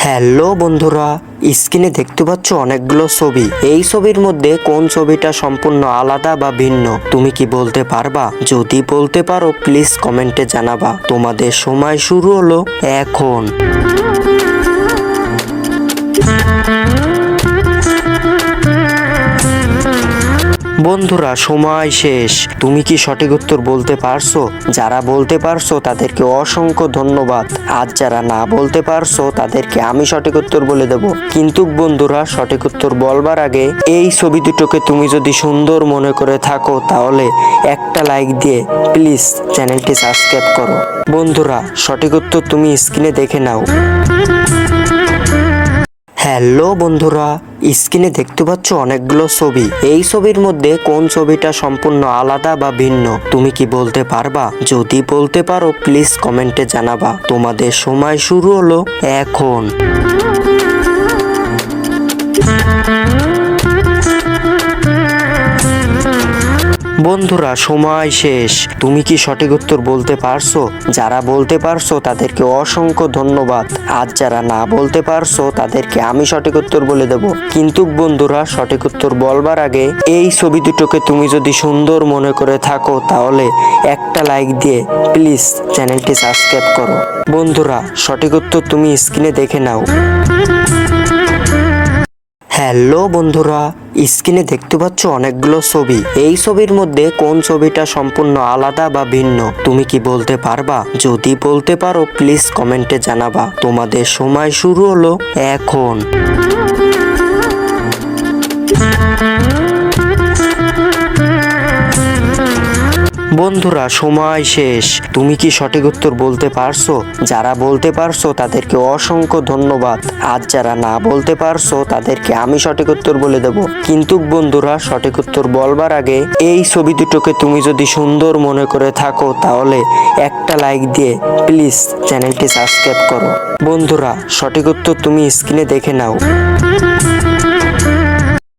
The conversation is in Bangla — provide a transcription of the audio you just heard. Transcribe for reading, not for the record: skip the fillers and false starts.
হ্যালো বন্ধুরা, স্ক্রিনে দেখতে পাচ্ছ অনেকগুলো ছবি। এই ছবির মধ্যে কোন ছবিটা সম্পূর্ণ আলাদা বা ভিন্ন তুমি কি বলতে পারবা? যদি বলতে পারো প্লিজ কমেন্টে জানাবা। তোমাদের সময় শুরু হলো এখন। বন্ধুরা সময় শেষ। তুমি কি সঠিক উত্তর বলতে পারছো? যারা বলতে পারছো তাদেরকে অসংখ্য ধন্যবাদ। আর যারা না বলতে পারছো তাদেরকে আমি সঠিক উত্তর বলে দেব। কিন্তু বন্ধুরা সঠিক উত্তর বলবার আগে এই ছবি দুটোকে তুমি যদি সুন্দর মনে করে থাকো তাহলে একটা লাইক দিয়ে প্লিজ চ্যানেলটি সাবস্ক্রাইব করো। বন্ধুরা সঠিক উত্তর তুমি স্ক্রিনে দেখে নাও। হ্যালো বন্ধুরা, স্ক্রিনে দেখতে পাচ্ছ অনেকগুলো ছবি। এই ছবির মধ্যে কোন ছবিটা সম্পূর্ণ আলাদা বা ভিন্ন তুমি কি বলতে পারবা? যদি বলতে পারো প্লিজ কমেন্টে জানাবা। তোমাদের সময় শুরু হলো এখন। বন্ধুরা সময় শেষ। তুমি কি সঠিক উত্তর বলতে পারছো? যারা বলতে পারছো তাদেরকে অসংখ্য ধন্যবাদ। আর যারা না বলতে পারছো তাদেরকে আমি সঠিক উত্তর বলে দেব। কিন্তু বন্ধুরা সঠিক উত্তর বলবার আগে এই ছবি দুটোকে তুমি যদি সুন্দর মনে করে থাকো তাহলে একটা লাইক দিয়ে প্লিজ চ্যানেলটি সাবস্ক্রাইব করো। বন্ধুরা সঠিক উত্তর তুমি স্ক্রিনে দেখে নাও। হ্যালো বন্ধুরা, স্ক্রিনে দেখতে পাচ্ছ অনেকগুলো ছবি। এই ছবির মধ্যে কোন ছবিটা সম্পূর্ণ আলাদা বা ভিন্ন তুমি কি বলতে পারবা? যদি বলতে পারো প্লিজ কমেন্টে জানাবা। তোমাদের সময় শুরু হলো এখন। বন্ধুরা সময় শেষ। তুমি কি সঠিক উত্তর বলতে পারছো? যারা বলতে পারছো তাদেরকে অসংখ্য ধন্যবাদ। আর যারা না বলতে পারছো তাদেরকে আমি সঠিক উত্তর বলে দেব। কিন্তু বন্ধুরা সঠিক উত্তর বলবার আগে এই ছবি দুটোকে তুমি যদি সুন্দর মনে করে থাকো তাহলে একটা লাইক দিয়ে প্লিজ চ্যানেলটি সাবস্ক্রাইব করো। বন্ধুরা সঠিক উত্তর তুমি স্ক্রিনে দেখে নাও।